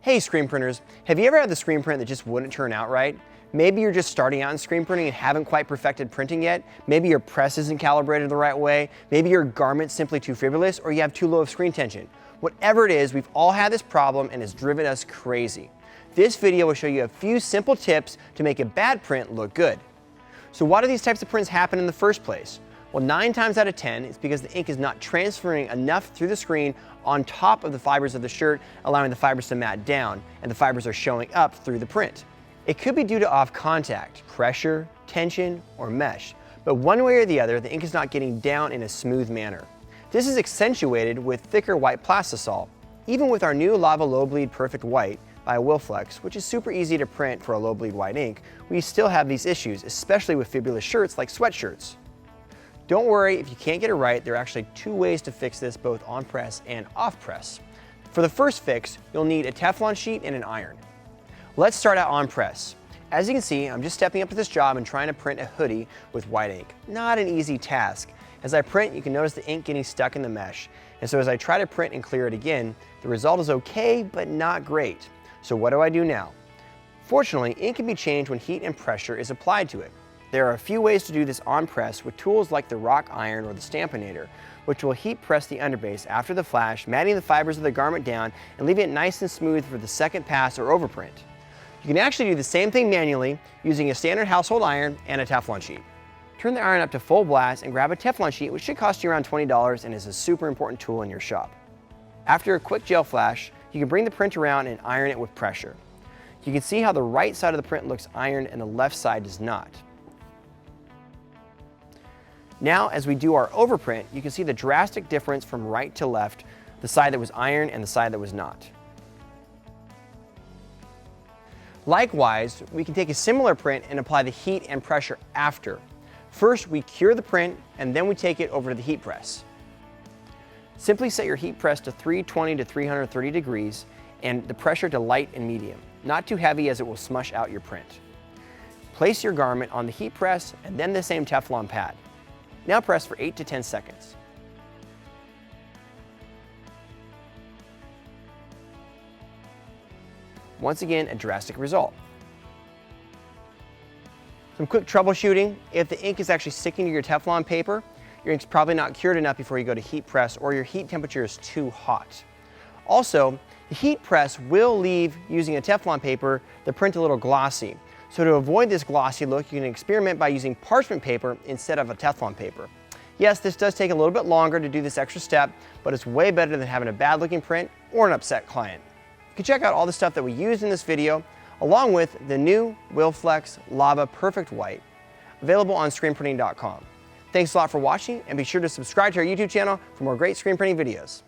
Hey screen printers, have you ever had the screen print that just wouldn't turn out right? Maybe you're just starting out in screen printing and haven't quite perfected printing yet. Maybe your press isn't calibrated the right way. Maybe your garment's simply too fibrillous, or you have too low of screen tension. Whatever it is, we've all had this problem and it's driven us crazy. This video will show you a few simple tips to make a bad print look good. So why do these types of prints happen in the first place? Well, 9 times out of 10, it's because the ink is not transferring enough through the screen on top of the fibers of the shirt, allowing the fibers to mat down, and the fibers are showing up through the print. It could be due to off contact, pressure, tension, or mesh, but one way or the other, the ink is not getting down in a smooth manner. This is accentuated with thicker white plastisol. Even with our new Lava Low Bleed Perfect White by Wilflex, which is super easy to print for a low bleed white ink, we still have these issues, especially with fibrillous shirts like sweatshirts. Don't worry if you can't get it right, there are actually 2 ways to fix this, both on press and off press. For the first fix, you'll need a Teflon sheet and an iron. Let's start out on press. As you can see, I'm just stepping up to this job and trying to print a hoodie with white ink. Not an easy task. As I print, you can notice the ink getting stuck in the mesh. And so as I try to print and clear it again, the result is okay, but not great. So what do I do now? Fortunately, ink can be changed when heat and pressure is applied to it. There are a few ways to do this on press with tools like the rock iron or the Stampinator, which will heat press the underbase after the flash, matting the fibers of the garment down and leaving it nice and smooth for the second pass or overprint. You can actually do the same thing manually using a standard household iron and a Teflon sheet. Turn the iron up to full blast and grab a Teflon sheet, which should cost you around $20 and is a super important tool in your shop. After a quick gel flash, you can bring the print around and iron it with pressure. You can see how the right side of the print looks ironed and the left side does not. Now, as we do our overprint, you can see the drastic difference from right to left, the side that was ironed and the side that was not. Likewise, we can take a similar print and apply the heat and pressure after. First, we cure the print and then we take it over to the heat press. Simply set your heat press to 320 to 330 degrees and the pressure to light and medium, not too heavy as it will smush out your print. Place your garment on the heat press and then the same Teflon pad. Now press for 8 to 10 seconds. Once again, a drastic result. Some quick troubleshooting. If the ink is actually sticking to your Teflon paper, your ink's probably not cured enough before you go to heat press, or your heat temperature is too hot. Also, the heat press will leave, using a Teflon paper, the print a little glossy. So to avoid this glossy look, you can experiment by using parchment paper instead of a Teflon paper. Yes, this does take a little bit longer to do this extra step, but it's way better than having a bad looking print or an upset client. You can check out all the stuff that we used in this video, along with the new Wilflex Lava Perfect White, available on screenprinting.com. Thanks a lot for watching, and be sure to subscribe to our YouTube channel for more great screen printing videos.